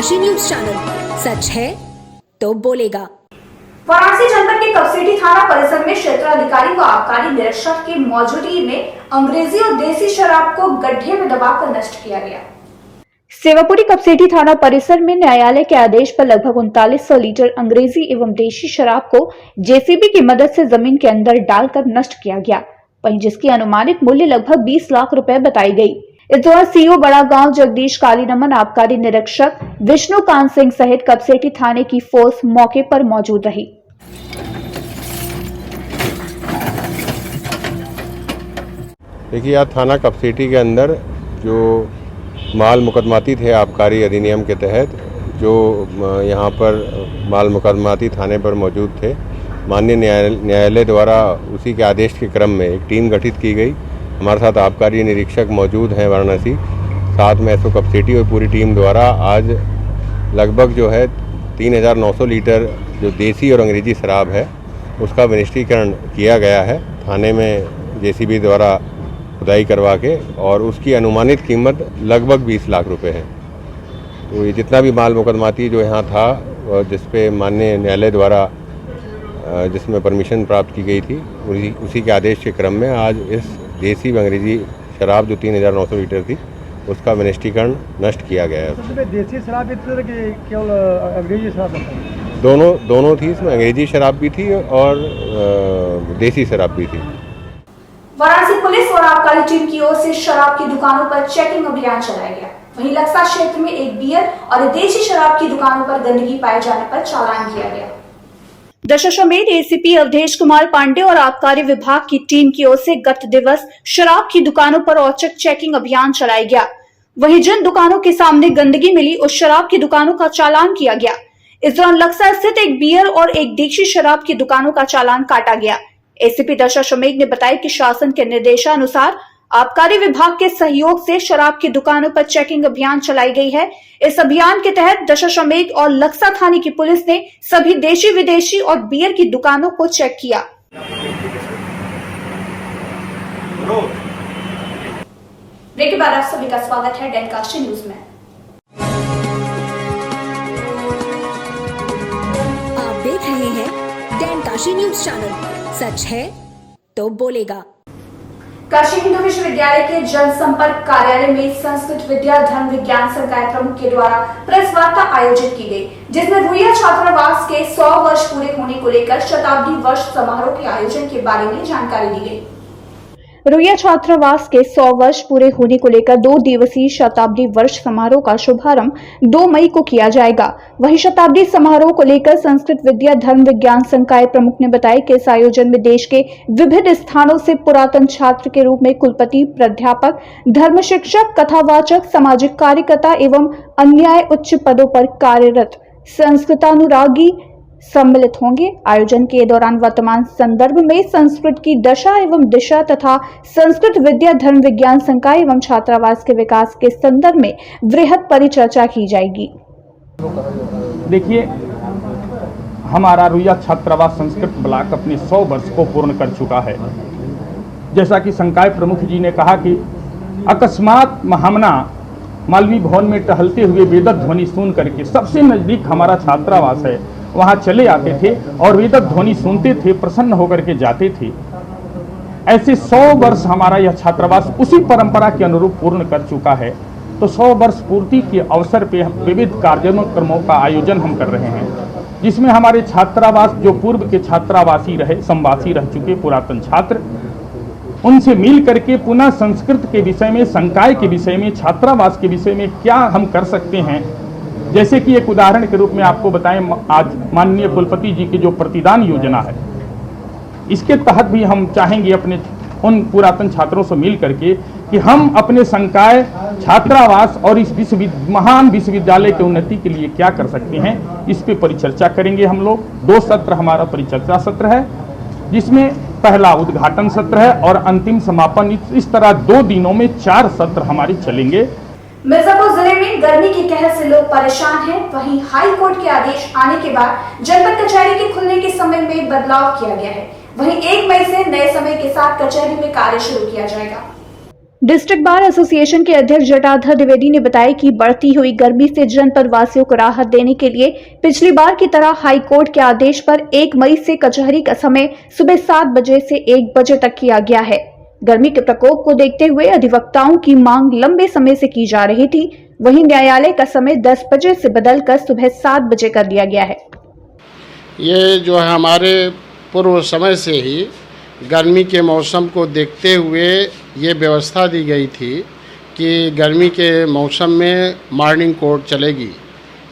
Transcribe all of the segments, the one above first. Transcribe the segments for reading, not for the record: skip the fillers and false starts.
Kashi news channel, सच है तो बोलेगा। वाराणसी जनपद के कपसेठी थाना परिसर में क्षेत्राधिकारी व आबकारी निरीक्षक की मौजूदगी में अंग्रेजी और देसी शराब को गड्ढे में दबाकर नष्ट किया गया। सेवापुरी कपसेठी थाना परिसर में न्यायालय के आदेश पर लगभग 3900 लीटर अंग्रेजी एवं देशी शराब को जेसीबी की मदद से जमीन के अंदर डालकर नष्ट किया गया, वहीं जिसकी अनुमानित मूल्य लगभग 20 लाख रुपए बताई गई। इस दौरान सीओ बड़ा गांव जगदीश कालीनमन, आबकारी निरीक्षक विष्णुकांत सिंह सहित कपसेठी थाने की फोर्स मौके पर मौजूद रही। देखिए, आज थाना कपसेठी के अंदर जो माल मुकदमाती थे आबकारी अधिनियम के तहत, जो यहाँ पर माल मुकदमाती थाने पर मौजूद थे, माननीय न्यायालय द्वारा उसी के आदेश के क्रम में एक टीम गठित की गई। हमारे साथ आबकारी निरीक्षक मौजूद हैं वाराणसी, साथ में एसओ कपसेठी और पूरी टीम द्वारा आज लगभग जो है 3900 लीटर जो देसी और अंग्रेजी शराब है उसका विनिष्टीकरण किया गया है थाने में जेसीबी द्वारा खुदाई करवा के, और उसकी अनुमानित कीमत लगभग 20 लाख रुपए है। तो ये जितना भी माल मुकदमाती जो यहाँ था, जिस पे माननीय न्यायालय द्वारा जिसमें परमिशन प्राप्त की गई थी, उसी के आदेश के क्रम में आज इस देसी व अंग्रेजी शराब जो 3900 लीटर थी उसका विनिष्टीकरण नष्ट किया गया है। तो देसी शराब केवल अंग्रेजी शराब दोनों थी, इसमें अंग्रेजी शराब भी थी और देसी शराब भी थी। वाराणसी पुलिस और आबकारी टीम की ओर से शराब की दुकानों पर चेकिंग अभियान चलाया गया। वहीं लक्सा क्षेत्र में एक बियर और देशी शराब की दुकानों पर गंदगी पाए जाने पर चालान किया गया। दशाश्वमेध एसीपी अवधेश कुमार पांडे और आबकारी विभाग की टीम की ओर से गत दिवस शराब की दुकानों पर औचक चेकिंग अभियान चलाया गया। वहीं जिन दुकानों के सामने गंदगी मिली उस शराब की दुकानों का चालान किया गया। इस दौरान लक्सा स्थित एक बियर और एक देशी शराब की दुकानों का चालान काटा गया। एसीपी दशाश्वमेध ने बताया कि शासन के निर्देशानुसार आबकारी विभाग के सहयोग से शराब की दुकानों पर चेकिंग अभियान चलाई गई है। इस अभियान के तहत दशाश्वमेध और लक्सा थाने की पुलिस ने सभी देशी विदेशी और बियर की दुकानों को चेक किया। ब्रेक के बाद आप सभी का स्वागत है काशी न्यूज में। आप देख रहे हैं काशी न्यूज चैनल, सच है तो बोलेगा। काशी हिंदू विश्वविद्यालय के जनसंपर्क कार्यालय में संस्कृत विद्या धर्म विज्ञान संकाय प्रमुख के द्वारा प्रेस वार्ता आयोजित की गई, जिसमें रुइया छात्रावास के 100 वर्ष पूरे होने को लेकर शताब्दी वर्ष समारोह के आयोजन के बारे में जानकारी दी गई। रुइया छात्रावास के 100 वर्ष पूरे होने को लेकर 2 दिवसीय शताब्दी वर्ष समारोह का शुभारंभ 2 मई को किया जाएगा। वहीं शताब्दी समारोह को लेकर संस्कृत विद्या धर्म विज्ञान संकाय प्रमुख ने बताया कि इस आयोजन में देश के विभिन्न स्थानों से पुरातन छात्र के रूप में कुलपति, प्राध्यापक, धर्म शिक्षक, कथावाचक, सामाजिक कार्यकर्ता एवं अन्य उच्च पदों पर कार्यरत संस्कृतानुरागी सम्मिलित होंगे। आयोजन के दौरान वर्तमान संदर्भ में संस्कृत की दशा एवं दिशा तथा संस्कृत विद्या धर्म विज्ञान संकाय एवं छात्रावास के विकास के संदर्भ में वृहद परिचर्चा की जाएगी। देखिए, हमारा रुइया छात्रावास संस्कृत ब्लॉक अपने 100 वर्ष को पूर्ण कर चुका है। जैसा कि संकाय प्रमुख जी ने कहा कि अकस्मात हमना मालवी भवन में टहलते हुए वेदक ध्वनि सुन करके सबसे नजदीक हमारा छात्रावास है, वहाँ चले आते थे और वेदक ध्वनि सुनते थे, प्रसन्न होकर के जाते थे। ऐसे 100 वर्ष हमारा यह छात्रावास उसी परंपरा के अनुरूप पूर्ण कर चुका है। तो 100 वर्ष पूर्ति के अवसर पे विविध कार्यक्रमों का आयोजन हम कर रहे हैं, जिसमें हमारे छात्रावास जो पूर्व के छात्रावासी रहे, संवासी रह चुके पुरातन छात्र, उनसे मिल करके पुनः संस्कृत के विषय में, संकाय के विषय में, छात्रावास के विषय में क्या हम कर सकते हैं। जैसे कि एक उदाहरण के रूप में आपको बताएं, आज माननीय कुलपति जी की जो प्रतिदान योजना है, इसके तहत भी हम चाहेंगे अपने उन पुरातन छात्रों से मिल करके कि हम अपने संकाय, छात्रावास और इस महान विश्वविद्यालय की उन्नति के लिए क्या कर सकते हैं, इस पे परिचर्चा करेंगे हम लोग। 2 सत्र हमारा परिचर्चा सत्र है, जिसमें पहला उद्घाटन सत्र है और अंतिम समापन। इस तरह 2 दिनों में 4 सत्र हमारे चलेंगे। मिर्जापुर जिले में गर्मी की कहर से लोग परेशान हैं। वहीं हाई कोर्ट के आदेश आने के बाद जनपद कचहरी के खुलने के समय में बदलाव किया गया है। वहीं 1 मई से नए समय के साथ कचहरी में कार्य शुरू किया जाएगा। डिस्ट्रिक्ट बार एसोसिएशन के अध्यक्ष जटाधर द्विवेदी ने बताया कि बढ़ती हुई गर्मी से जनपद वासियों को राहत देने के लिए पिछली बार की तरह हाई कोर्ट के आदेश पर 1 मई से कचहरी का समय सुबह 7 बजे से 1 बजे तक किया गया है। गर्मी के प्रकोप को देखते हुए अधिवक्ताओं की मांग लंबे समय से की जा रही थी, वहीं न्यायालय का समय 10 बजे से बदलकर सुबह 7 बजे कर दिया गया है। ये जो है हमारे पूर्व समय से ही गर्मी के मौसम को देखते हुए ये व्यवस्था दी गई थी कि गर्मी के मौसम में मॉर्निंग कोर्ट चलेगी।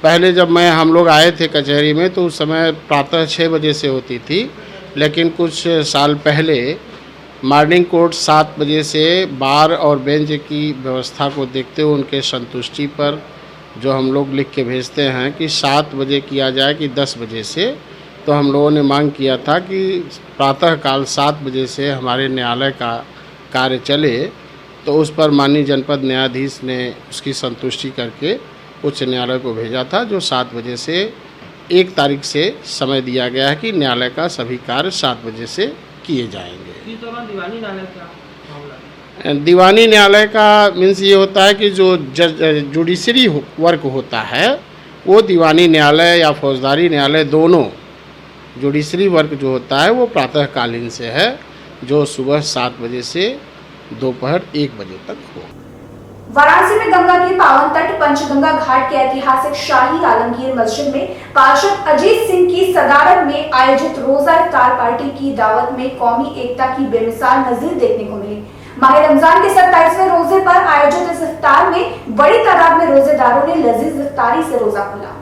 पहले जब हम लोग आए थे कचहरी में तो उस समय प्रातः 6 बजे से होती थी, लेकिन कुछ साल पहले मॉर्निंग कोर्ट 7 बजे से बार और बेंच की व्यवस्था को देखते हुए उनके संतुष्टि पर जो हम लोग लिख के भेजते हैं कि 7 बजे किया जाए कि 10 बजे से, तो हम लोगों ने मांग किया था कि प्रातःकाल 7 बजे से हमारे न्यायालय का कार्य चले। तो उस पर माननीय जनपद न्यायाधीश ने उसकी संतुष्टि करके उच्च न्यायालय को भेजा था, जो 7 बजे से 1 तारीख से समय दिया गया है कि न्यायालय का सभी कार्य 7 बजे से किए जाएंगे। दीवानी न्यायालय का मीन्स ये होता है कि जो जुडिशरी वर्क होता है वो दीवानी न्यायालय या फौजदारी न्यायालय दोनों जुडिशरी वर्क जो होता है वो प्रातःकालीन से है, जो सुबह 7 बजे से दोपहर 1 बजे तक हो। वाराणसी में गंगा के पावन तट पंचगंगा घाट के ऐतिहासिक शाही आलमगीर मस्जिद में पार्षद अजीत सिंह की सदारत में आयोजित रोजा इफ्तार पार्टी की दावत में कौमी एकता की बेमिसाल नजीर देखने को मिली। माह रमजान के 27वें रोजे पर आयोजित इस इफ्तार में बड़ी तादाद में रोजेदारों ने लजीज इफ्तारी से रोजा खोला।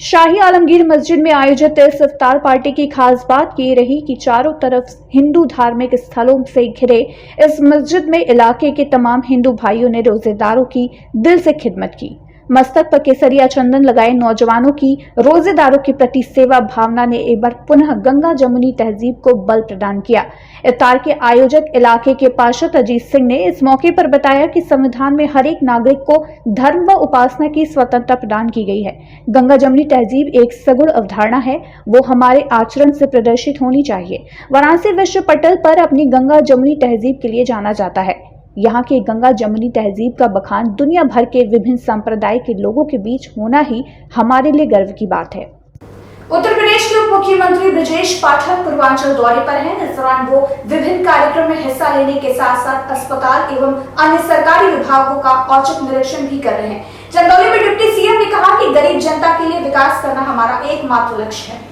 शाही आलमगीर मस्जिद में आयोजित इस इफ्तार पार्टी की खास बात ये रही कि चारों तरफ हिंदू धार्मिक स्थलों से घिरे इस मस्जिद में इलाके के तमाम हिंदू भाइयों ने रोजेदारों की दिल से खिदमत की। मस्तक पर केसरिया चंदन लगाए नौजवानों की रोजेदारों के प्रति सेवा भावना ने एक बार पुनः गंगा जमुनी तहजीब को बल प्रदान किया। इफ्तार के आयोजक इलाके के पार्षद अजीत सिंह ने इस मौके पर बताया कि संविधान में हर एक नागरिक को धर्म व उपासना की स्वतंत्रता प्रदान की गई है। गंगा जमुनी तहजीब एक सगुण अवधारणा है, वो हमारे आचरण से प्रदर्शित होनी चाहिए। वाराणसी विश्व पटल पर अपनी गंगा जमुनी तहजीब के लिए जाना जाता है। यहाँ की गंगा जमुनी तहजीब का बखान दुनिया भर के विभिन्न संप्रदाय के लोगों के बीच होना ही हमारे लिए गर्व की बात है। उत्तर प्रदेश के उप मुख्यमंत्री ब्रजेश पाठक पूर्वांचल दौरे पर हैं। इस दौरान वो विभिन्न कार्यक्रम में हिस्सा लेने के साथ साथ अस्पताल एवं अन्य सरकारी विभागों का औचक निरीक्षण भी कर रहे हैं। चंदौली में डिप्टी सीएम ने कहा कि गरीब जनता के लिए विकास करना हमारा एकमात्र लक्ष्य है।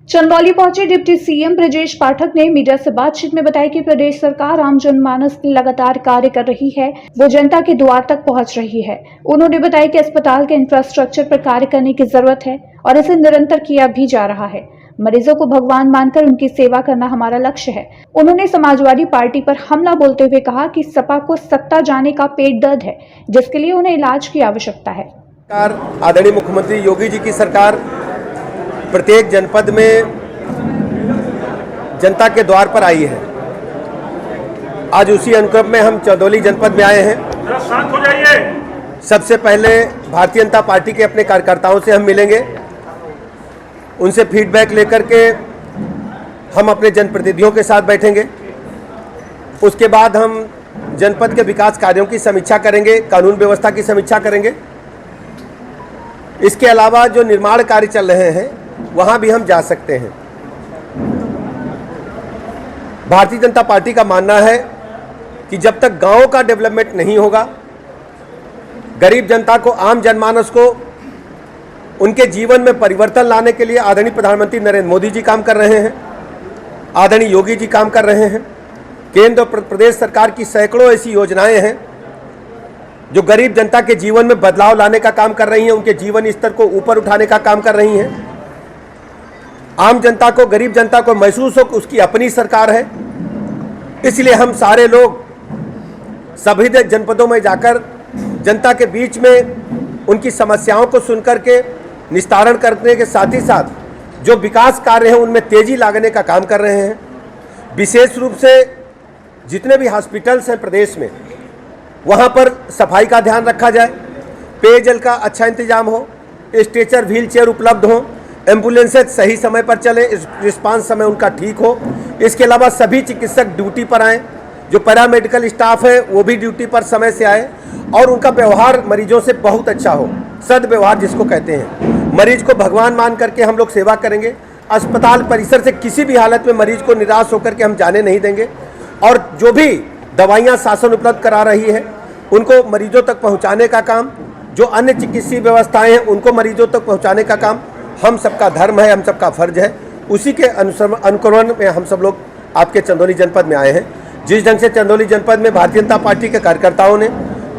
चंदौली पहुंचे डिप्टी सीएम ब्रजेश पाठक ने मीडिया से बातचीत में बताया कि प्रदेश सरकार आम जनमानस के लगातार कार्य कर रही है, वो जनता के द्वार तक पहुंच रही है। उन्होंने बताया कि अस्पताल के इंफ्रास्ट्रक्चर पर कार्य करने की जरूरत है और इसे निरंतर किया भी जा रहा है। मरीजों को भगवान मानकर उनकी सेवा करना हमारा लक्ष्य है। उन्होंने समाजवादी पार्टी पर हमला बोलते हुए कहा कि सपा को सत्ता जाने का पेट दर्द है, जिसके लिए उन्हें इलाज की आवश्यकता है। आदरणीय मुख्यमंत्री योगी जी की सरकार प्रत्येक जनपद में जनता के द्वार पर आई है। आज उसी अनुक्रम में हम चंदौली जनपद में आए हैं। शांत हो जाइए। सबसे पहले भारतीय जनता पार्टी के अपने कार्यकर्ताओं से हम मिलेंगे, उनसे फीडबैक लेकर के हम अपने जनप्रतिनिधियों के साथ बैठेंगे। उसके बाद हम जनपद के विकास कार्यों की समीक्षा करेंगे, कानून व्यवस्था की समीक्षा करेंगे। इसके अलावा जो निर्माण कार्य चल रहे हैं वहां भी हम जा सकते हैं। भारतीय जनता पार्टी का मानना है कि जब तक गांवों का डेवलपमेंट नहीं होगा, गरीब जनता को, आम जनमानस को उनके जीवन में परिवर्तन लाने के लिए आदरणीय प्रधानमंत्री नरेंद्र मोदी जी काम कर रहे हैं, आदरणीय योगी जी काम कर रहे हैं। केंद्र और प्रदेश सरकार की सैकड़ों ऐसी योजनाएं हैं जो गरीब जनता के जीवन में बदलाव लाने का काम कर रही हैं, उनके जीवन स्तर को ऊपर उठाने का काम कर रही हैं। आम जनता को, गरीब जनता को महसूस हो कि उसकी अपनी सरकार है। इसलिए हम सारे लोग सभी जनपदों में जाकर जनता के बीच में उनकी समस्याओं को सुनकर के निस्तारण करने के साथ ही साथ जो विकास कार्य हैं उनमें तेजी लाने का काम कर रहे हैं। विशेष रूप से जितने भी हॉस्पिटल्स हैं प्रदेश में, वहाँ पर सफाई का ध्यान रखा जाए, पेयजल का अच्छा इंतजाम हो, स्ट्रेचर, व्हील चेयर उपलब्ध हो, एम्बुलेंसेज सही समय पर चले, रिस्पांस समय उनका ठीक हो। इसके अलावा सभी चिकित्सक ड्यूटी पर आएँ, जो पैरामेडिकल स्टाफ है वो भी ड्यूटी पर समय से आए और उनका व्यवहार मरीजों से बहुत अच्छा हो, सद्व्यवहार जिसको कहते हैं। मरीज को भगवान मान करके हम लोग सेवा करेंगे। अस्पताल परिसर से किसी भी हालत में मरीज को निराश होकर के हम जाने नहीं देंगे और जो भी दवाइयाँ शासन उपलब्ध करा रही है उनको मरीजों तक पहुँचाने का काम, जो अन्य चिकित्सीय व्यवस्थाएं हैं उनको मरीजों तक पहुँचाने का काम हम सबका धर्म है, हम सबका फर्ज है। उसी के अनुकरण में हम सब लोग आपके चंदौली जनपद में आए हैं। जिस ढंग से चंदौली जनपद में भारतीय जनता पार्टी के कार्यकर्ताओं ने,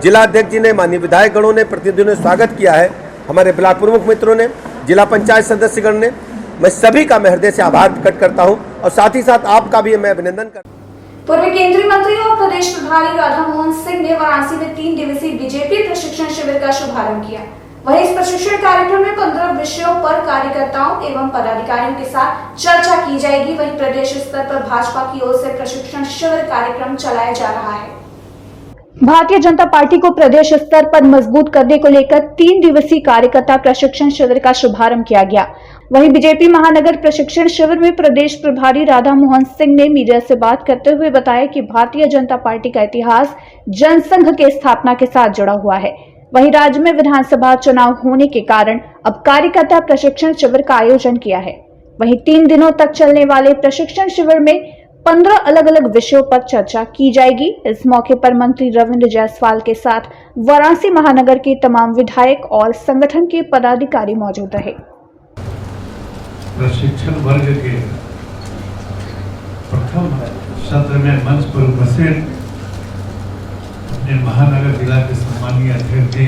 जिला अध्यक्ष जी ने, माननीय विधायक गणों ने, प्रतिनिधियों ने स्वागत किया है, हमारे ब्लॉक प्रमुख मित्रों ने, जिला पंचायत सदस्यगण ने, मैं सभी का मैं हृदय से आभार प्रकट करता हूं और साथ ही साथ आपका भी मैं अभिनंदन करता हूं। पूर्व केंद्रीय मंत्री और प्रदेश प्रभारी राधा मोहन सिंह ने वाराणसी में 3 दिवसीय बीजेपी प्रशिक्षण शिविर का शुभारंभ किया। वहीं इस प्रशिक्षण कार्यक्रम में 15 विषयों पर कार्यकर्ताओं एवं पदाधिकारियों के साथ चर्चा की जाएगी। वहीं प्रदेश स्तर पर भाजपा की ओर से प्रशिक्षण शिविर कार्यक्रम चलाया जा रहा है। भारतीय जनता पार्टी को प्रदेश स्तर पर मजबूत करने को लेकर 3 दिवसीय कार्यकर्ता प्रशिक्षण शिविर का शुभारंभ किया गया। वहीं बीजेपी महानगर प्रशिक्षण शिविर में प्रदेश प्रभारी राधा मोहन सिंह ने मीडिया से बात करते हुए बताया कि भारतीय जनता पार्टी का इतिहास जनसंघ के स्थापना के साथ जुड़ा हुआ है। वहीं राज्य में विधानसभा चुनाव होने के कारण अब कार्यकर्ता प्रशिक्षण शिविर का आयोजन किया है। वहीं 3 दिनों तक चलने वाले प्रशिक्षण शिविर में 15 अलग अलग विषयों पर चर्चा की जाएगी। इस मौके पर मंत्री रविंद्र जायसवाल के साथ वाराणसी महानगर के तमाम विधायक और संगठन के पदाधिकारी मौजूद रहे। प्रशिक्षण वर्ग के प्रथम सत्र में मंच पर उपस्थित अपने महानगर जिला के सम्मानीय अध्यक्ष जी।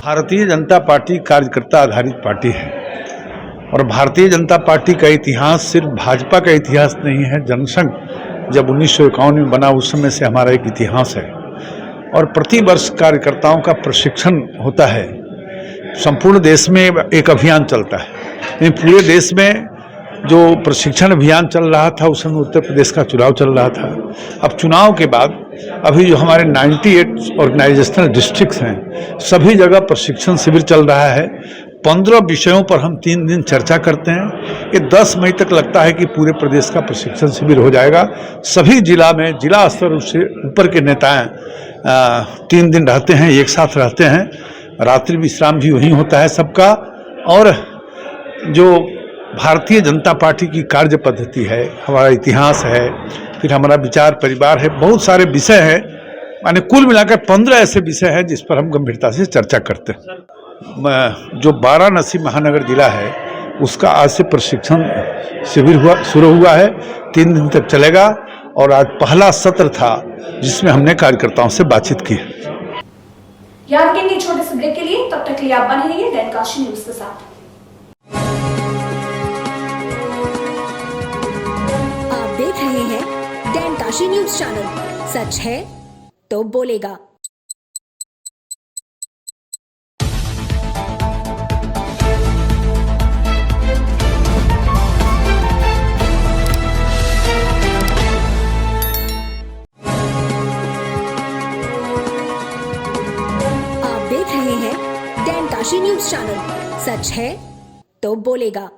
भारतीय जनता पार्टी कार्यकर्ता आधारित पार्टी है और भारतीय जनता पार्टी का इतिहास सिर्फ भाजपा का इतिहास नहीं है। जनसंघ जब 1951 में बना उस समय से हमारा एक इतिहास है और प्रति वर्ष कार्यकर्ताओं का प्रशिक्षण होता है। संपूर्ण देश में एक अभियान चलता है, लेकिन पूरे देश में जो प्रशिक्षण अभियान चल रहा था उस समय उत्तर प्रदेश का चुनाव चल रहा था। अब चुनाव के बाद अभी जो हमारे 98 ऑर्गेनाइजेशनल डिस्ट्रिक्ट्स हैं सभी जगह प्रशिक्षण शिविर चल रहा है। 15 विषयों पर हम 3 दिन चर्चा करते हैं। ये 10 मई तक लगता है कि पूरे प्रदेश का प्रशिक्षण शिविर हो जाएगा। सभी जिला में जिला स्तर से ऊपर के नेताएं 3 दिन रहते हैं, एक साथ रहते हैं। रात्रि विश्राम भी वहीं होता है सबका। और जो भारतीय जनता पार्टी की कार्य पद्धति है, हमारा इतिहास है, फिर हमारा विचार परिवार है, बहुत सारे विषय हैं। माने कुल मिलाकर 15 ऐसे विषय हैं जिस पर हम गंभीरता से चर्चा करते हैं। जो वाराणसी महानगर जिला है उसका आज से प्रशिक्षण शिविर शुरू हुआ है, 3 दिन तक चलेगा और आज पहला सत्र था जिसमें हमने कार्यकर्ताओं से बातचीत की। याद रखेंगे छोटे से ब्रेक के लिए, तब तक के लिए आप बने रहिए दैन काशी न्यूज के साथ। आप देख रहे हैं दैन काशी न्यूज चैनल। सच है तो बोलेगा। आप देख रहे हैं दैन काशी न्यूज चैनल। सच है तो बोलेगा।